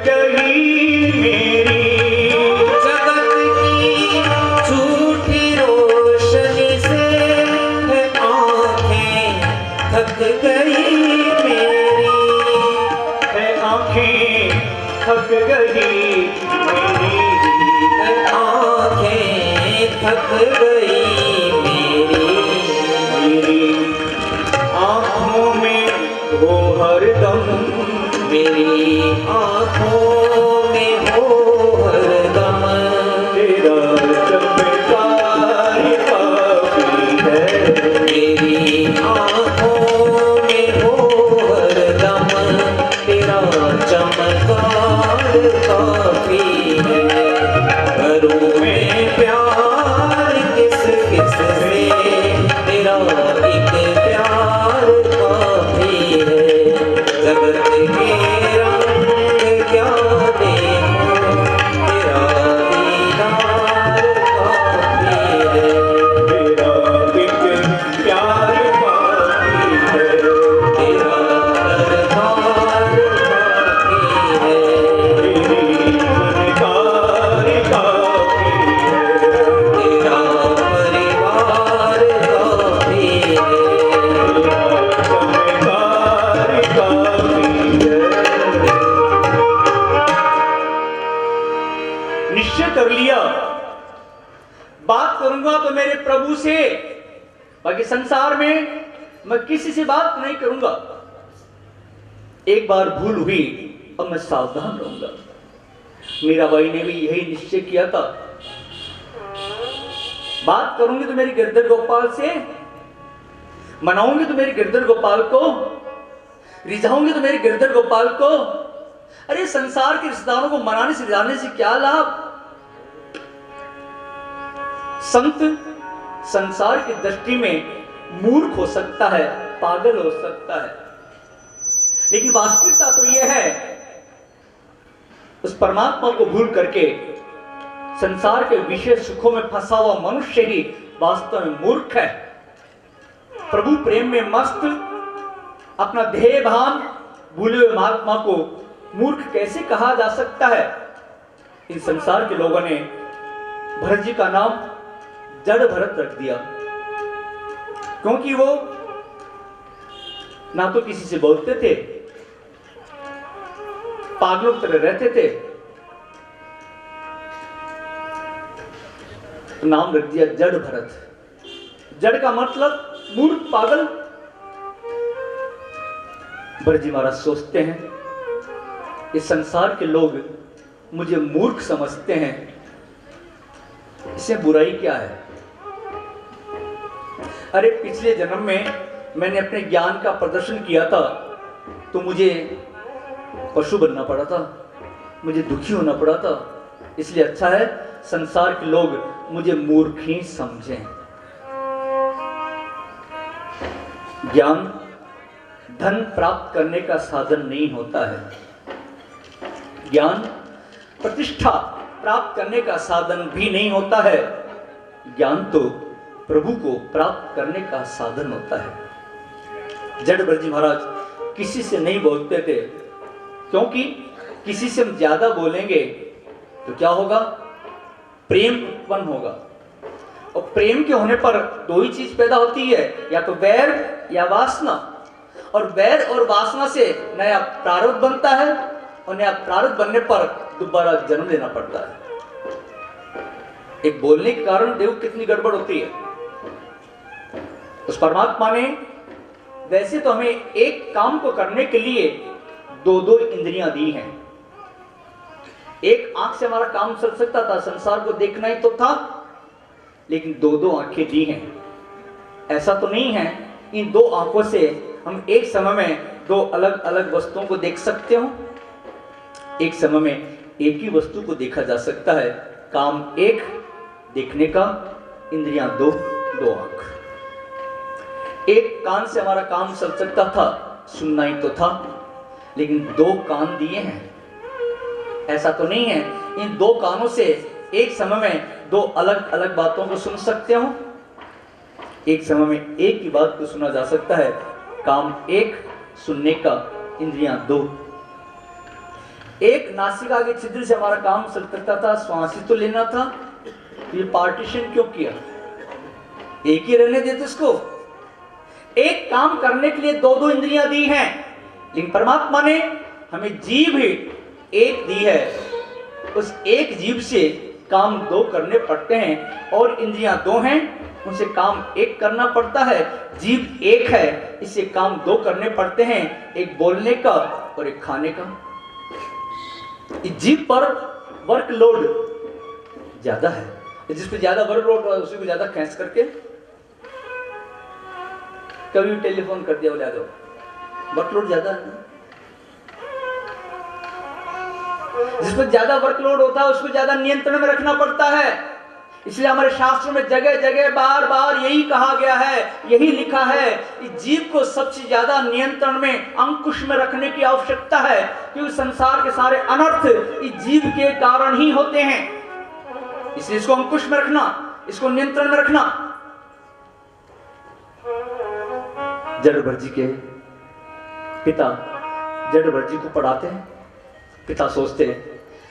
गई मेरी जगत की झूठी रोशनी से आंखें थक गई मेरी, आंखें थक गई मेरी, आंखें थक गई मेरी आंखों में हो हरदम, मेरी आँखों में हो हरदम तेरा चमत्कार काफी है। मेरी आँखों में हो हरदम तेरा चमत्कार काफी है। घरों में प्यार किस किस से तेरा एक प्यार काफी है। जगत के रंग क्या देखूं तेरा दीदार काफी है। तेरा एक प्यार काफी है, तेरा दरबार काफी है। तेरी सरकार काफी है, तेरा परिवार काफी है। चमत्कार काफी है। निश्चय कर लिया, बात करूंगा तो मेरे प्रभु से, बाकी संसार में मैं किसी से बात नहीं करूंगा। एक बार भूल हुई, अब मैं सावधान रहूंगा। मीराबाई ने भी यही निश्चय किया था, बात करूंगी तो मेरी गिरधर गोपाल से, मनाऊंगी तो मेरे गिरधर गोपाल को, रिझाऊंगी तो मेरे गिरधर गोपाल को। अरे संसार के रिश्तेदारों को मनाने से रिझाने से क्या लाभ? संत संसार की दृष्टि में मूर्ख हो सकता है, पागल हो सकता है, लेकिन वास्तविकता तो यह है, उस परमात्मा को भूल करके संसार के विशेष सुखों में फंसा हुआ मनुष्य ही वास्तव में मूर्ख है। प्रभु प्रेम में मस्त अपना ध्येय भान भूले हुए महात्मा को मूर्ख कैसे कहा जा सकता है? इन संसार के लोगों ने भरत जी का नाम जड़ भरत रख दिया, क्योंकि वो ना तो किसी से बोलते थे, पागलों की तरह रहते थे, तो नाम रख दिया जड़ भरत। जड़ का मतलब मूर्ख, पागल। भरत जी महाराज सोचते हैं, इस संसार के लोग मुझे मूर्ख समझते हैं, इससे बुराई क्या है? अरे पिछले जन्म में मैंने अपने ज्ञान का प्रदर्शन किया था, तो मुझे पशु बनना पड़ा था, मुझे दुखी होना पड़ा था, इसलिए अच्छा है संसार के लोग मुझे मूर्ख ही समझें। ज्ञान धन प्राप्त करने का साधन नहीं होता है, ज्ञान प्रतिष्ठा प्राप्त करने का साधन भी नहीं होता है, ज्ञान तो प्रभु को प्राप्त करने का साधन होता है। जड़ भरत जी महाराज किसी से नहीं बोलते थे, क्योंकि किसी से हम ज्यादा बोलेंगे तो क्या होगा? प्रेम उत्पन्न होगा, और प्रेम के होने पर दो ही चीज पैदा होती है, या तो वैर या वासना, और वैर और वासना से नया प्रारब्ध बनता है, और नया प्रारब्ध बनने पर दोबारा जन्म लेना पड़ता है। एक बोलने के कारण देखो कितनी गड़बड़ होती है। उस परमात्मा ने वैसे तो हमें एक काम को करने के लिए दो दो इंद्रियां दी हैं। एक आंख से हमारा काम चल सकता था, संसार को देखना ही तो था, लेकिन दो दो आंखें दी हैं। ऐसा तो नहीं है इन दो आंखों से हम एक समय में दो अलग अलग वस्तुओं को देख सकते हो। एक समय में एक ही वस्तु को देखा जा सकता है। काम एक, देखने का, इंद्रियां दो, दो आंख। एक कान से हमारा काम चल सकता था, सुनना ही तो था, लेकिन दो कान दिए हैं। ऐसा तो नहीं है इन दो कानों से एक समय में दो अलग अलग बातों को सुन सकते हो। एक समय में एक ही बात को सुना जा सकता है। काम एक, सुनने का, इंद्रियां दो। एक नासिका के छिद्र से हमारा काम चल करता था, श्वास ही तो लेना था। ये पार्टीशन क्यों किया? एक ही रहने देते उसको। एक काम करने के लिए दो दो इंद्रियां दी हैं, लेकिन परमात्मा ने हमें जीभ ही एक दी है। उस एक जीभ से काम दो करने पड़ते हैं, और इंद्रियां दो हैं, उनसे काम एक करना पड़ता है। जीभ एक है, इससे काम दो करने पड़ते हैं, एक बोलने का और एक खाने का। इस जीभ पर वर्कलोड ज्यादा है, जिसको ज्यादा वर्कलोड है उसी को ज्यादा खींच करके कभी टेलीफोन कर दिया, बोला दो, वर्कलोड ज्यादा है ना। जिस पर ज्यादा वर्कलोड होता है उसको ज्यादा नियंत्रण में रखना पड़ता है। इसलिए हमारे शास्त्रों में जगह जगह बार बार यही कहा गया है, यही लिखा है कि जीव को सबसे ज्यादा नियंत्रण में, अंकुश में रखने की आवश्यकता है, क्योंकि संसार के सारे अनर्थ इस जीव के कारण ही होते हैं। इसलिए इसको अंकुश में रखना, इसको नियंत्रण में रखना। जड़भरत जी के पिता जड़भरत जी को पढ़ाते हैं। पिता सोचते हैं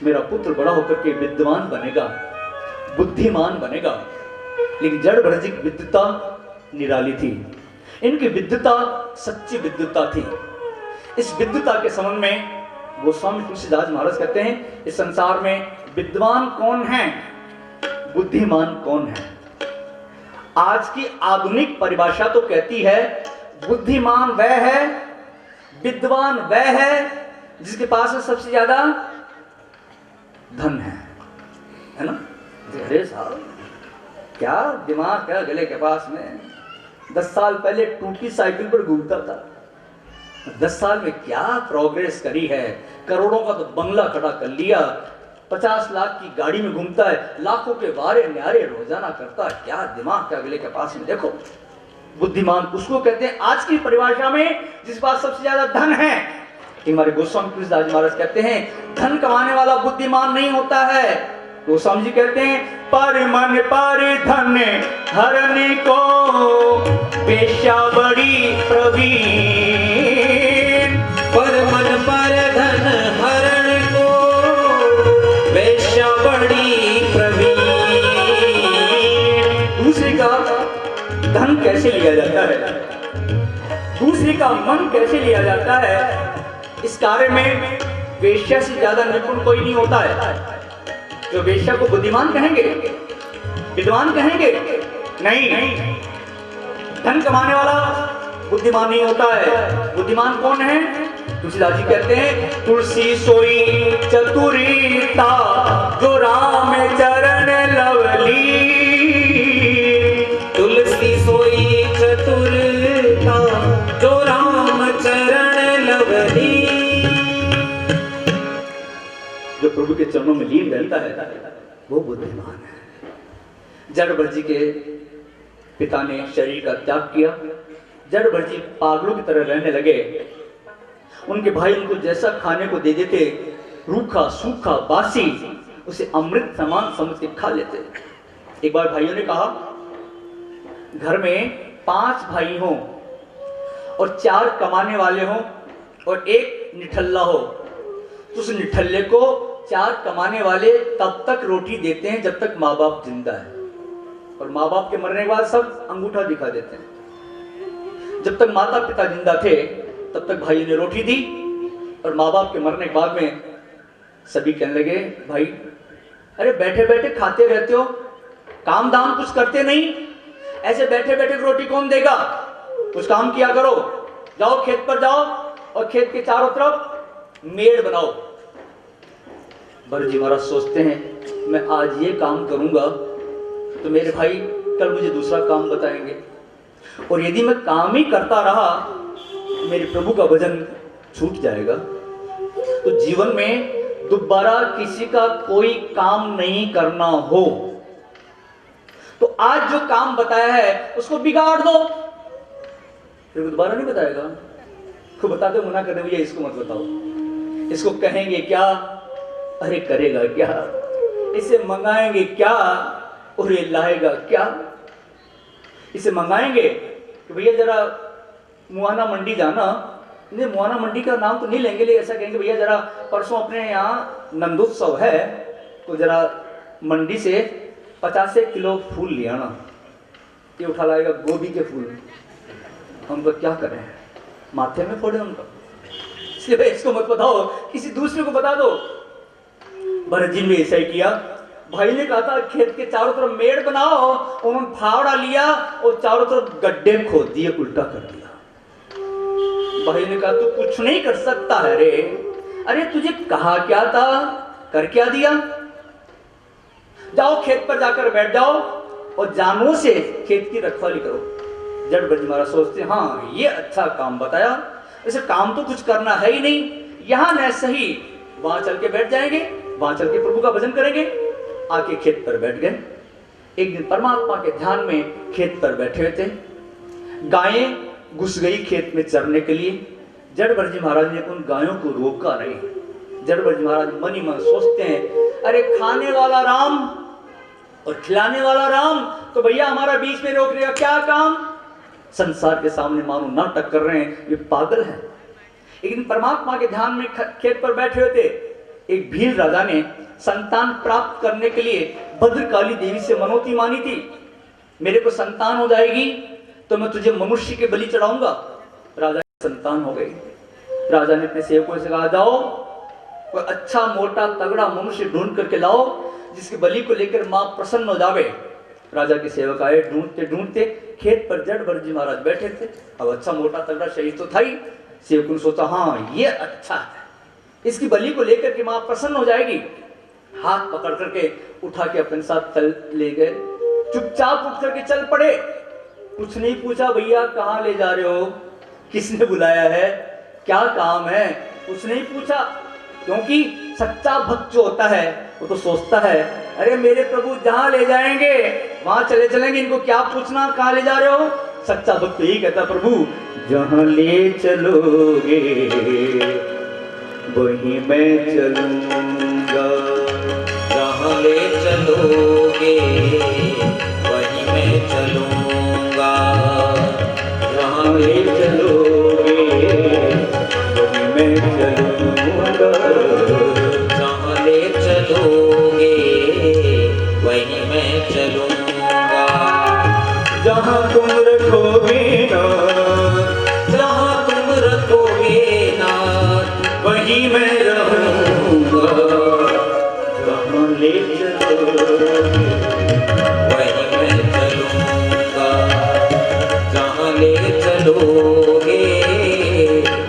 मेरा पुत्र बड़ा होकर के विद्वान बनेगा, बुद्धिमान बनेगा, लेकिन जड़भरत जी की विद्वता निराली थी। इनकी विद्वता सच्ची विद्वता थी। इस विद्वता के संबंध में गोस्वामी तुलसीदास महाराज कहते हैं, इस संसार में विद्वान कौन है, बुद्धिमान कौन है। आज की आधुनिक परिभाषा तो कहती है बुद्धिमान वह है, विद्वान वह है जिसके पास सबसे ज्यादा धन है ना। अरे साहब क्या दिमाग है गले के पास में। 10 साल पहले टूटी साइकिल पर घूमता था, 10 साल में क्या प्रोग्रेस करी है। करोड़ों का तो बंगला खड़ा कर लिया, 50 लाख की गाड़ी में घूमता है, लाखों के वारे न्यारे रोजाना करता है। क्या दिमाग है गले के पास में। देखो बुद्धिमान उसको कहते हैं आज की परिभाषा में जिस पास सबसे ज्यादा धन है। हमारे गोस्वामी तुलसीदास महाराज कहते हैं धन कमाने वाला बुद्धिमान नहीं होता है। गोस्वामी जी कहते हैं पर मन पर धन हरने को वेश्या बड़ी प्रवीण। पर मन पर धन हरण को वेश्या बड़ी प्रवीण। दूसरे का धन कैसे लिया जाता है, दूसरे का मन कैसे लिया जाता है, इस कार्य में वेश्या से ज्यादा निपुण कोई नहीं होता है। जो वेश्या को बुद्धिमान कहेंगे, विद्वान कहेंगे, नहीं। धन कमाने वाला बुद्धिमान नहीं होता है। बुद्धिमान कौन है? तुलसीदास जी कहते हैं तुलसी सोई चतुरीता जो राम चरण लवली। तुलसी सोई चतुरता जो राम चरण लवली। जो प्रभु के चरणों में लीन रहता है वो बुद्धिमान है। जड़भरत जी के पिता ने शरीर का त्याग किया। जड़भरत जी पागलों की तरह रहने लगे। उनके भाई उनको जैसा खाने को दे देते, रूखा सूखा बासी, उसे अमृत समान समझ के खा लेते। एक बार भाइयों ने कहा घर में 5 भाई हों और 4 कमाने वाले हों और एक निठल्ला हो, तो उस निठल्ले को 4 कमाने वाले तब तक रोटी देते हैं जब तक माँ बाप जिंदा है, और माँ बाप के मरने के बाद सब अंगूठा दिखा देते हैं। जब तक माता पिता जिंदा थे तब तक भाई ने रोटी दी, और माँ बाप के मरने के बाद में सभी कहने लगे भाई अरे बैठे बैठे खाते रहते हो, काम दाम कुछ करते नहीं, ऐसे बैठे बैठे रोटी कौन देगा, कुछ काम किया करो, जाओ खेत पर जाओ और खेत के चारों तरफ मेड़ बनाओ। भरत जी महाराज सोचते हैं मैं आज ये काम करूंगा तो मेरे भाई कल मुझे दूसरा काम बताएंगे, और यदि मैं काम ही करता रहा मेरे प्रभु का भजन छूट जाएगा, तो जीवन में दोबारा किसी का कोई काम नहीं करना हो तो आज जो काम बताया है उसको बिगाड़ दो, फिर दोबारा नहीं बताएगा। तो बता दो, मना कर दे भैया इसको मत बताओ, इसको कहेंगे क्या, अरे करेगा क्या, इसे मंगाएंगे क्या और ये लाएगा क्या। इसे मंगाएंगे कि भैया जरा मुहाना मंडी जाना नहीं, मुआना मंडी का नाम तो नहीं लेंगे, लेकिन ऐसा कहेंगे भैया जरा परसों अपने यहाँ नंदोत्सव है तो जरा मंडी से 50 किलो फूल ले आना। ये उठा लाएगा गोभी के फूल, हम तो क्या करें, माथे में फोड़े उनका, इसलिए भाई इसको मत बताओ, किसी दूसरे को बता दो। भरत जी ने ऐसा ही किया। भाई ने कहा था खेत के चारों तरफ मेड़ बनाओ, उन्होंने फावड़ा लिया और चारों तरफ गड्ढे खोद दिए, उल्टा कर दिया। भाई ने कहा तू कुछ नहीं कर सकता है रे, अरे तुझे कहा क्या था, कर क्या दिया, जाओ खेत पर जाकर बैठ जाओ और जानवरों से खेत की रखवाली करो। जड़ ब्रज महाराज सोचते हाँ ये अच्छा काम बताया, वैसे काम तो कुछ करना है ही नहीं, यहां न सही वहां चल के बैठ जाएंगे, वहां चल के प्रभु का भजन करेंगे। आके खेत पर बैठ गए। एक दिन परमात्मा के ध्यान में खेत पर बैठे हुए थे, गायें घुस गई खेत में चरने के लिए। जड़ ब्रज महाराज ने उन गायों को रोका नहीं। जड़ ब्रज महाराज मन ही मन सोचते हैं अरे खाने वाला राम और खिलाने वाला राम, तो भैया हमारा बीच में रोकने का क्या काम, संसार के सामने मानो नाटक कर रहे हैं, ये पागल है। एक दिन परमात्मा के ध्यान में खेत पर बैठे हुए थे। एक भील राजा ने संतान प्राप्त करने के लिए भद्रकाली देवी से मनौती मानी थी, मेरे को संतान हो जाएगी तो मैं तुझे मनुष्य के बलि चढ़ाऊंगा। राजा की संतान हो गई। राजा ने अपने सेवकों से कहा जाओ कोई अच्छा मोटा तगड़ा मनुष्य ढूंढ करके लाओ जिसके बलि को लेकर मां प्रसन्न हो जावे। राजा के सेवक आए, ढूंढते ढूंढते खेत पर जड़ ब्रज जी महाराज बैठे थे। अब अच्छा मोटा तगड़ा शरीर तो था ही, सेवकों ने सोचा हाँ ये अच्छा है, इसकी बलि को लेकर के मां प्रसन्न हो जाएगी। हाथ पकड़ करके उठा के अपने साथ चल ले गए। चुपचाप उठ करके चल पड़े, कुछ नहीं पूछा भैया कहाँ ले जा रहे हो, किसने बुलाया है, क्या काम है, कुछ नहीं पूछा। क्योंकि सच्चा भक्त जो होता है वो तो सोचता है अरे मेरे प्रभु जहां ले जाएंगे वहां चले चलेंगे, इनको क्या पूछना कहाँ ले जा रहे हो। सच्चा भक्त तो यही कहता प्रभु जहां ले चलोगे वहीं मैं चलूंगा, जहाँ ले चलोगे वहीं मैं चलूंगा, जहां ले चलोगे वहीं मैं चलूंगा, जहाँ ले चलोगे वहीं मैं चलूंगा, जहां तुम रखोगे ना, जहाँ तुम रखोगे ना वहीं मैं रहूंगा, जहां ले चलोगे वहीं मैं चलूंगा, जहाँ ले चलोगे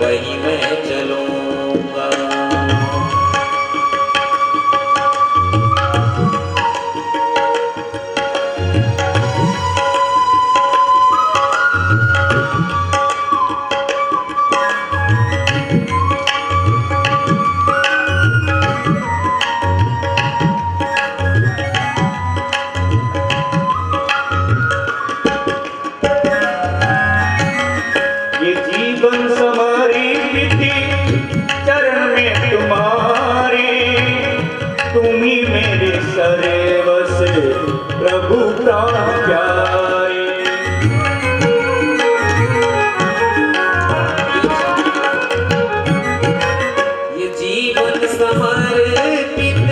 वहीं मैं चलूंगा। ये जीवन समर्पित चरण में तुम्हारे, तुम ही मेरे सर्वस प्रभु प्राण प्यारे। ये जीवन समर्पित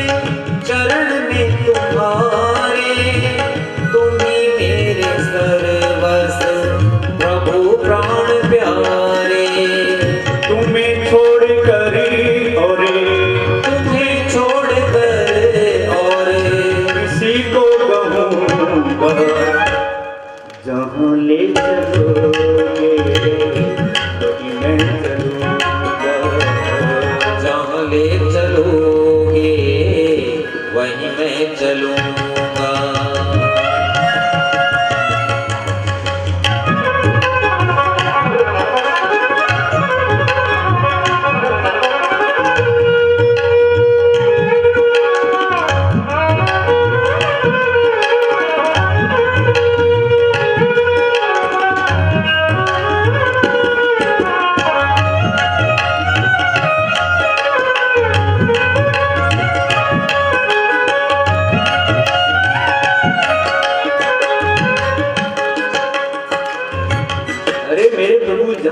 चरण में तुम्हारे, तुम ही मेरे सर्वस प्रभु प्राण प्यारे। तुम्हें छोड़ कर और तुम्हें छोड़ कर और किसी को कहूँगा, जहाँ ले चलोगे वहीं मैं चलूँगा, जहाँ ले चलोगे वहीं मैं चलूंगा।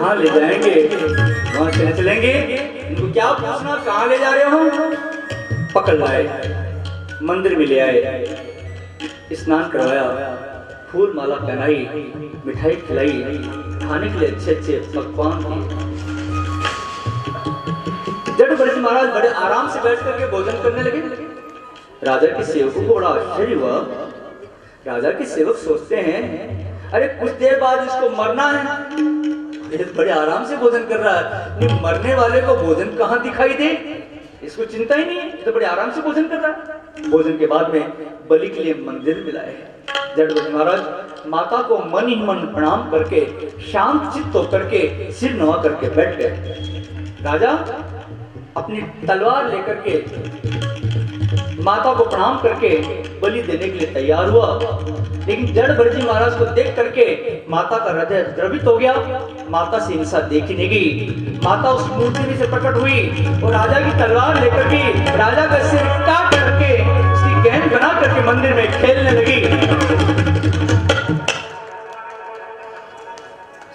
जहाँ ले जाएंगे वहाँ चले चलेंगे। इनको क्या पूछना कहाँ ले जा रहे हो? पकड़ लाए, मंदिर में ले आए, स्नान करवाया, फूल माला पहनाई, मिठाई खिलाई, खाने के लिए अच्छे अच्छे पकवान दिए। जटाभरत महाराज बड़े आराम से बैठ करके भोजन करने लगे। राजा के सेवकों को बड़ा आश्चर्य हुआ। राजा के सेवक सोचते हैं अरे कुछ देर बाद इसको मरना है, ये बड़े आराम से भोजन कर रहा है, नहीं मरने वाले को भोजन कहाँ दिखाई दे, इसको चिंता ही नहीं है, तो बड़े आराम से भोजन कर रहा है। भोजन के बाद में बलि के लिए मंदिर में लाए। जटाभरत महाराज माता को मन ही मन प्रणाम करके शांत चित्त होकर के सिर नवा करके बैठ गए। राजा अपनी तलवार लेकर के माता को प्रणाम करके बलि देने के लिए तैयार हुआ, लेकिन जटाभरत जी महाराज को देख करके माता का हृदय द्रवित हो गया। माता से हिंसा देखी नहीं गई। माता उस मूर्ति में से प्रकट हुई और राजा की तलवार लेकर के राजा का सिर काट करके उसकी गेंद बना करके मंदिर में खेलने लगी।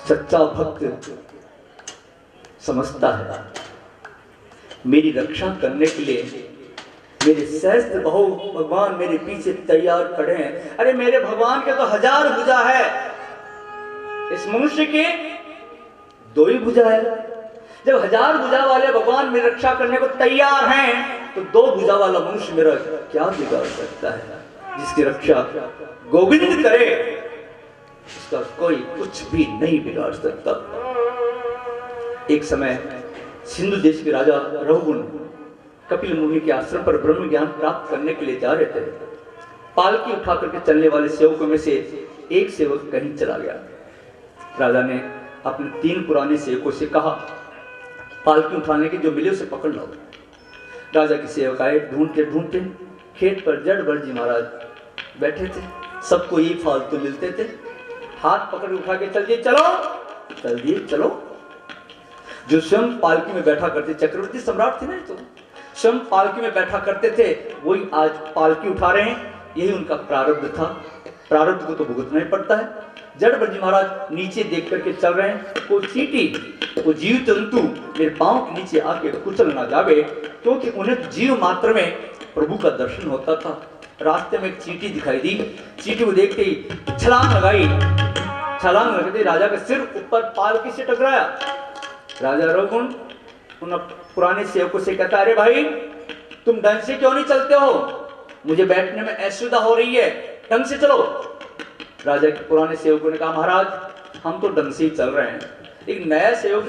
सच्चा भक्त समझता है मेरी रक्षा करने के लिए मेरे सहस्त्र बहु भगवान मेरे पीछे तैयार खड़े हैं। अरे मेरे भगवान के तो 1000 भुजा है, इस मनुष्य के 2 ही भुजा है। जब 1000 भुजा वाले भगवान मेरी रक्षा करने को तैयार हैं, तो 2 भुजा वाला मनुष्य मेरा क्या बिगाड़ सकता है? जिसकी रक्षा गोविंद करे उसका कोई कुछ भी नहीं बिगाड़ सकता। एक समय सिंधु देश के राजा रघुगुण कपिल मुनि के आश्रम पर ब्रह्म ज्ञान प्राप्त करने के लिए जा रहे थे। पालकी उठा करके चलने वाले सेवकों में से एक सेवक कहीं चला गया। राजा ने अपने 3 पुराने सेवकों से कहा पालकी उठाने के जो मिले उसे पकड़ लो। राजा के सेवक आए, ढूंढते ढूंढते खेत पर जटाभरत जी महाराज बैठे थे। सबको ये फालतू मिलते थे, हाथ पकड़ उठा के चल दिए, चलो चल दिए चलो। जो स्वयं पालकी में बैठा करते, चक्रवर्ती सम्राट थे ना, तो स्वयं पालकी में बैठा करते थे, वही आज पालकी उठा रहे हैं। यही उनका प्रारब्ध था, प्रारब्ध को तो भुगतना ही पड़ता है। जटाभरत जी महाराज नीचे देख करके चल रहे हैं, वो चींटी, वो जीव जंतु मेरे पांव के नीचे आके कुचल ना जावे, क्योंकि उन्हें जीव मात्र में प्रभु का दर्शन होता था। रास्ते में एक चींटी दिखाई दी, चींटी को देखते ही छलांग लगाई, छलांग लगते राजा का सिर ऊपर पालकी से टकराया। राजा रघुगुण उन पुराने सेवकों से कहता अरे भाई तुम ढंग से क्यों नहीं चलते हो, मुझे बैठने में असुविधा हो रही है, ढंग से चलो। राजा के पुराने सेवकों ने कहा महाराज हम तो ढंग से ही चल रहे हैं। एक नया सेवक